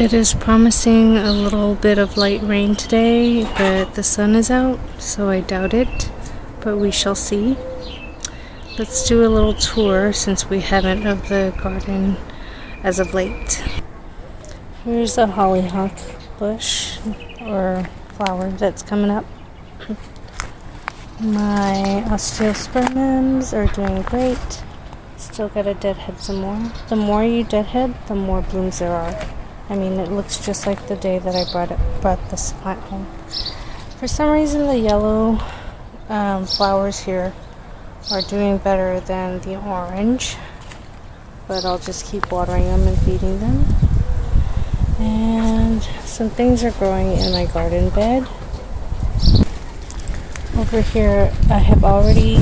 It is promising a little bit of light rain today, but the sun is out, so I doubt it, but we shall see. Let's do a little tour since we haven't of the garden as of late. Here's a hollyhock bush or flower that's coming up. My osteospermums are doing great. Still gotta deadhead some more. The more you deadhead, the more blooms there are. I mean, it looks just like the day that I brought this plant home. For some reason, the yellow flowers here are doing better than the orange, but I'll just keep watering them and feeding them. And some things are growing in my garden bed. Over here, I have already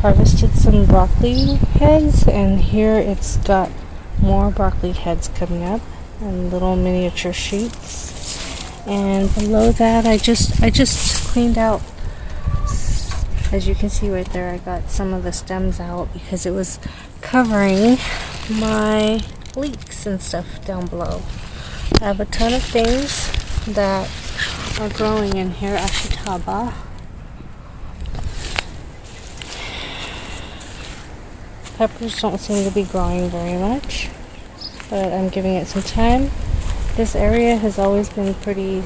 harvested some broccoli heads, and here it's got more broccoli heads coming up and little miniature shoots. And below that, I just cleaned out, as you can see right there, I got some of the stems out because it was covering my leeks and stuff down below. I have a ton of things that are growing in here. Ashitaba. Peppers don't seem to be growing very much, but I'm giving it some time. This area has always been pretty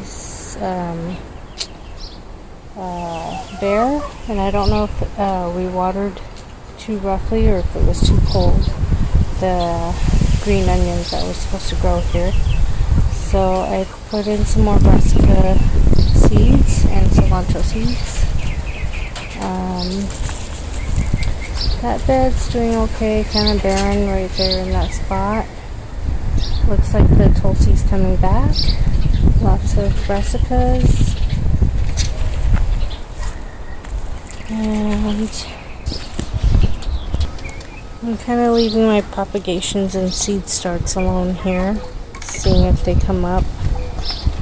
bare, and I don't know if we watered too roughly or if it was too cold, the green onions that were supposed to grow here. So I put in some more brassica seeds and cilantro seeds. That bed's doing okay, kind of barren right there in that spot. Looks like the tulsi's coming back. Lots of brassicas. And I'm kind of leaving my propagations and seed starts alone here, seeing if they come up.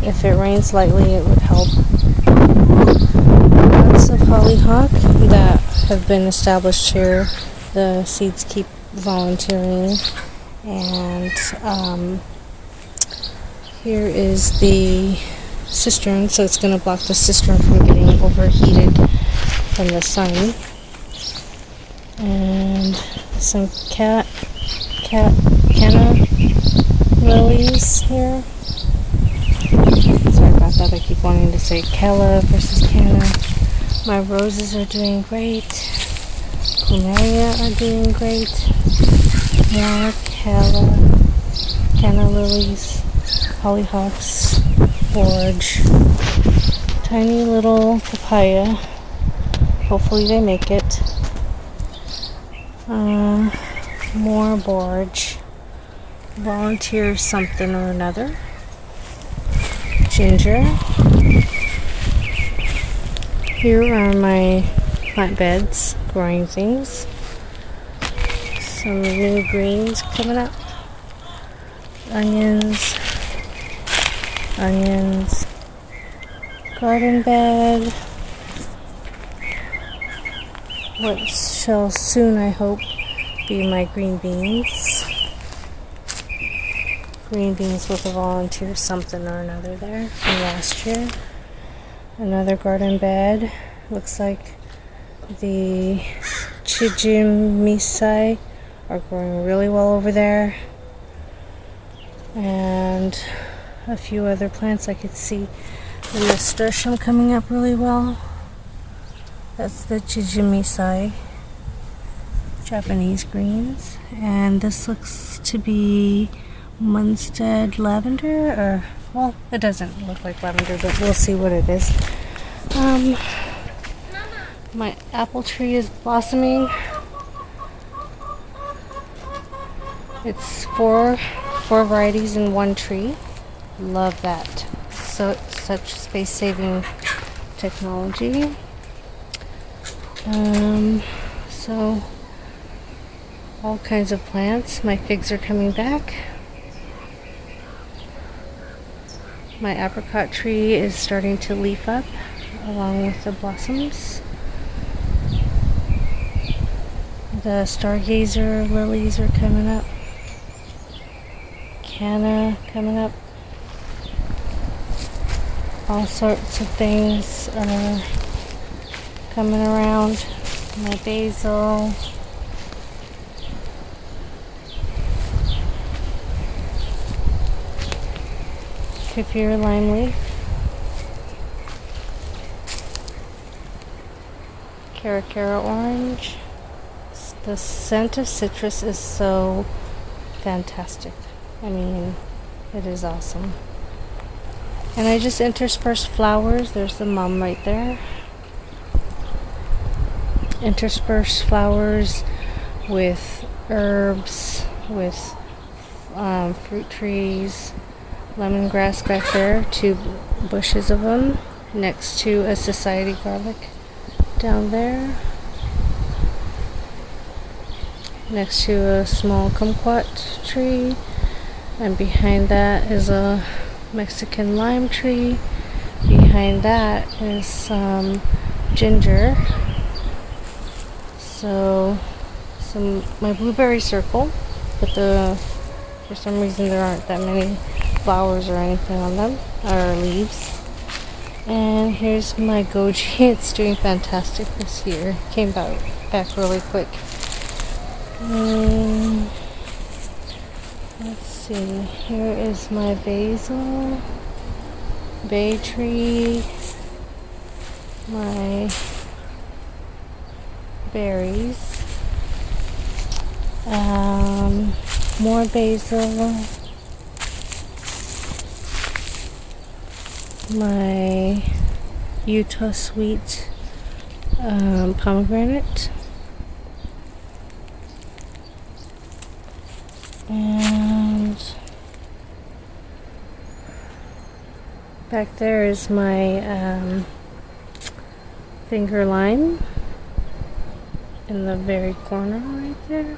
If it rains lightly, it would help. Lots of hollyhock that have been established here. The seeds keep volunteering. And here is the cistern, so it's going to block the cistern from getting overheated from the sun. And some canna lilies here. Sorry about that, I keep wanting to say calla versus canna. My roses are doing great. Plumeria are doing great. More canna lilies, hollyhocks, borage, tiny little papaya. Hopefully they make it. More borage, volunteer something or another, ginger. Here are my plant beds growing things. Some new greens coming up. Onions. Garden bed. What shall soon, I hope, be my green beans. Green beans with a volunteer something or another there from last year. Another garden bed. Looks like the chijimisai are growing really well over there, and a few other plants I could see. The nasturtium coming up really well. That's the chijimisai, Japanese greens, and this looks to be Munstead lavender, or, well, it doesn't look like lavender, but we'll see what it is. My apple tree is blossoming. It's four varieties in one tree. Love that. So such space-saving technology. So all kinds of plants. My figs are coming back. My apricot tree is starting to leaf up along with the blossoms. The stargazer lilies are coming up. Canna coming up. All sorts of things are coming around. My basil. Kaffir lime leaf. Caracara orange. The scent of citrus is so fantastic. I mean, it is awesome. And I just interspersed flowers. There's the mum right there. Interspersed flowers with herbs, with fruit trees, lemongrass back there, 2 bushes of them, next to a society garlic down there, next to a small kumquat tree, and behind that is a Mexican lime tree. Behind that is some ginger. So my blueberry circle, but for some reason there aren't that many flowers or anything on them, or leaves. And here's my goji. It's doing fantastic this year. Came back really quick. Let's see. Here is my basil, bay tree, my berries, more basil, my Utah sweet pomegranate, and back there is my finger lime in the very corner right there,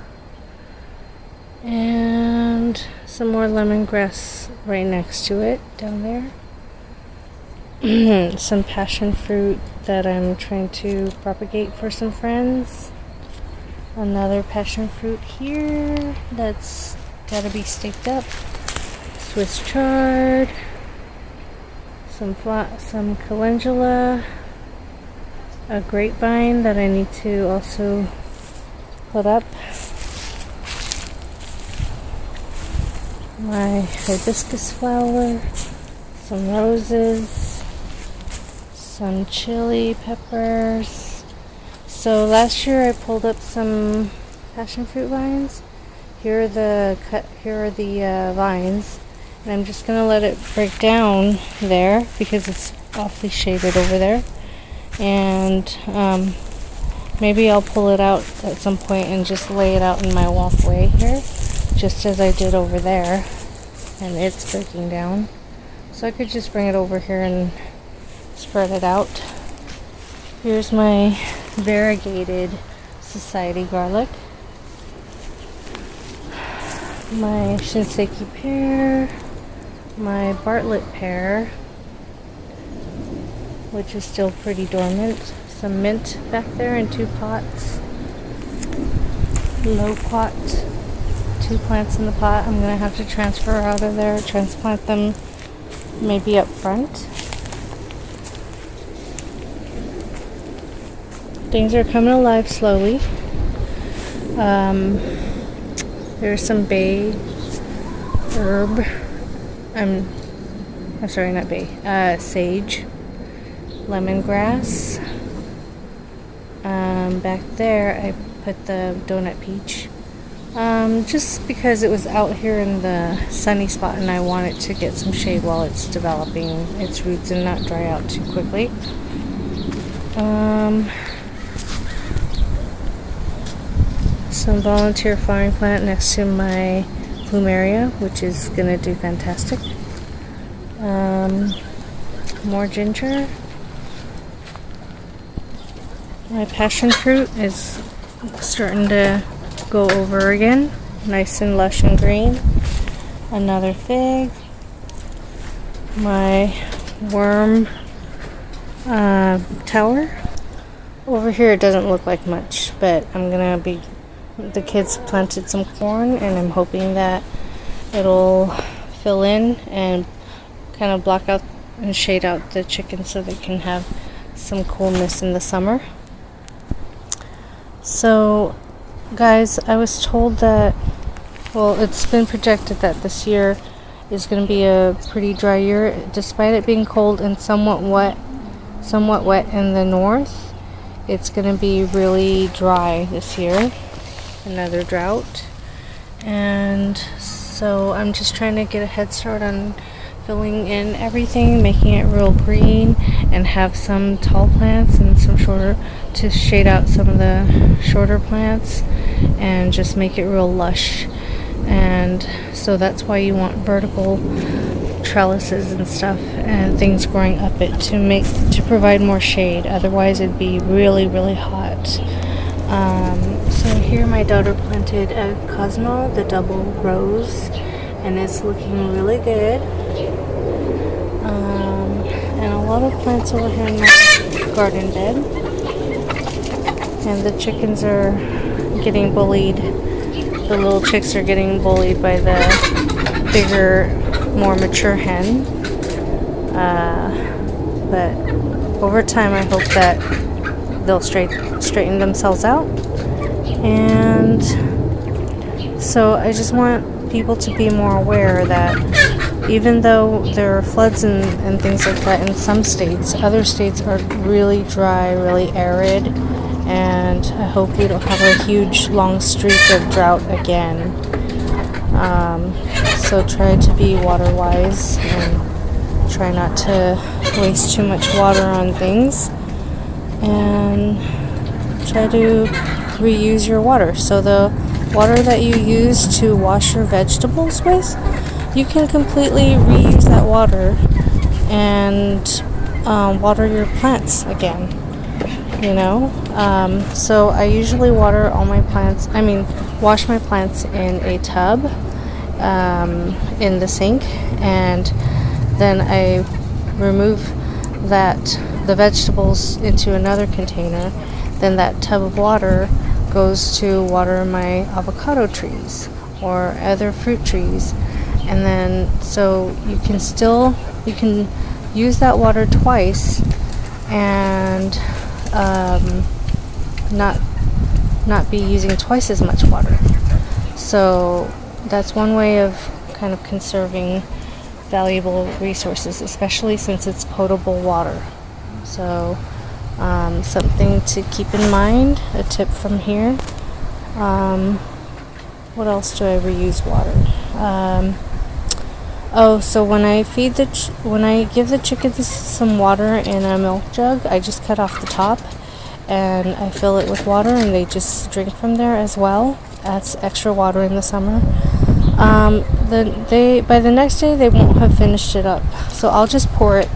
and some more lemongrass right next to it down there. Some passion fruit that I'm trying to propagate for some friends. Another passion fruit here that's gotta be staked up. Swiss chard, some calendula, a grapevine that I need to also put up, my hibiscus flower, some roses, some chili peppers. So last year I pulled up some passion fruit vines. Here are the vines, and I'm just gonna let it break down there because it's awfully shaded over there. And maybe I'll pull it out at some point and just lay it out in my walkway here, just as I did over there. And it's breaking down, so I could just bring it over here and spread it out. Here's my variegated society garlic, my shinseki pear, my Bartlett pear, which is still pretty dormant, some mint back there in 2 pots, loquat, 2 plants in the pot. I'm gonna have to transfer out of there, transplant them maybe up front. Things are coming alive slowly. There's some bay herb. I'm sorry, not bay. Sage, lemongrass. Back there, I put the donut peach. Just because it was out here in the sunny spot, and I want it to get some shade while it's developing its roots and not dry out too quickly. Some volunteer flowering plant next to my plumeria, which is gonna do fantastic. More ginger. My passion fruit is starting to go over again, nice and lush and green. Another fig. My worm tower. Over here it doesn't look like much, but the kids planted some corn, and I'm hoping that it'll fill in and kind of block out and shade out the chickens so they can have some coolness in the summer. So guys, I was told that, well, it's been projected that this year is going to be a pretty dry year, despite it being cold and somewhat wet in the north. It's going to be really dry this year, another drought. And so I'm just trying to get a head start on filling in everything, making it real green, and have some tall plants and some shorter to shade out some of the shorter plants and just make it real lush. And so that's why you want vertical trellises and stuff and things growing up it to provide more shade. Otherwise it'd be really, really hot. So here my daughter planted a Cosmo, the double rose, and it's looking really good. And a lot of plants over here in my garden bed. And the chickens are getting bullied. The little chicks are getting bullied by the bigger, more mature hen. But over time I hope that they'll straighten themselves out. And so I just want people to be more aware that even though there are floods and things like that in some states, other states are really dry, really arid, and I hope we don't have a huge long streak of drought again. So try to be water wise and try not to waste too much water on things, and try to reuse your water. So the water that you use to wash your vegetables with, you can completely reuse that water and water your plants again, you know. So I usually water all my plants, wash my plants in a tub in the sink, and then I remove the vegetables into another container. Then that tub of water goes to water my avocado trees or other fruit trees. And then so you can use that water twice and not be using twice as much water. So that's one way of kind of conserving valuable resources, especially since it's potable water. So something to keep in mind, a tip from here. What else do I reuse water? So when I give the chickens some water in a milk jug, I just cut off the top and I fill it with water, and they just drink from there as well. That's extra water in the summer. By the next day they won't have finished it up, so I'll just pour it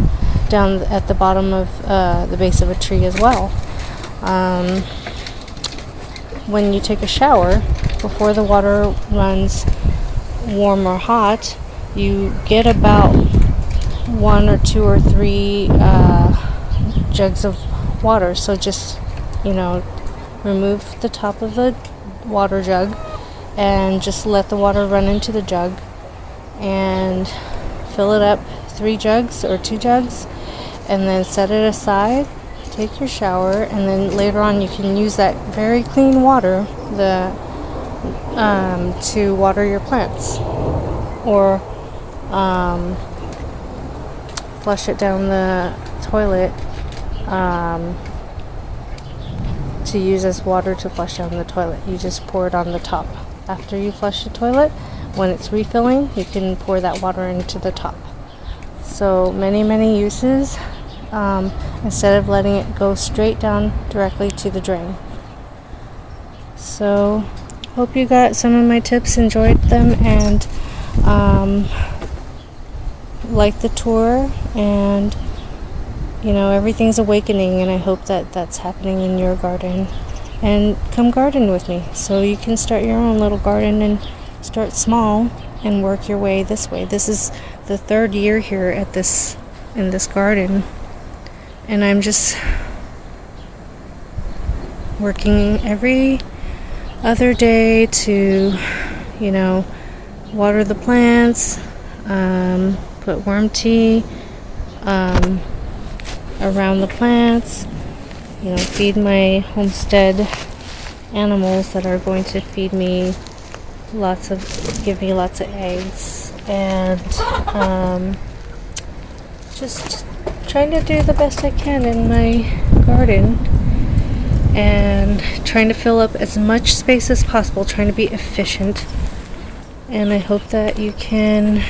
down at the bottom of the base of a tree as well. When you take a shower, before the water runs warm or hot, you get about 1 or 2 or 3 jugs of water. So just, remove the top of the water jug and just let the water run into the jug and fill it up, 3 jugs or 2 jugs, and then set it aside, take your shower, and then later on you can use that very clean water to water your plants, or flush it down the toilet to use as water to flush down the toilet. You just pour it on the top. After you flush the toilet, when it's refilling, you can pour that water into the top. So many uses, instead of letting it go straight down directly to the drain. So hope you got some of my tips, enjoyed them, and liked the tour, and everything's awakening, and I hope that that's happening in your garden. And come garden with me so you can start your own little garden and start small and work your way this way. This is the 3rd year here in this garden, and I'm just working every other day to water the plants, put worm tea around the plants, you know, feed my homestead animals that are going to feed me give me lots of eggs, and just trying to do the best I can in my garden and trying to fill up as much space as possible, trying to be efficient. And I hope that you can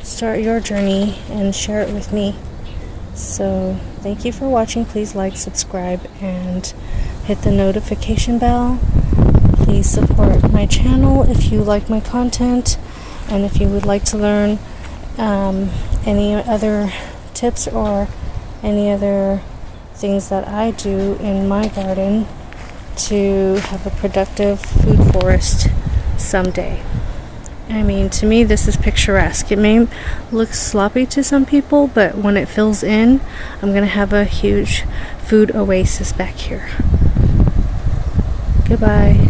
start your journey and share it with me. So thank you for watching. Please like, subscribe, and hit the notification bell. Please support my channel if you like my content, and if you would like to learn any other tips or any other things that I do in my garden to have a productive food forest someday. I mean, to me, this is picturesque. It may look sloppy to some people, but when it fills in, I'm going to have a huge food oasis back here. Goodbye.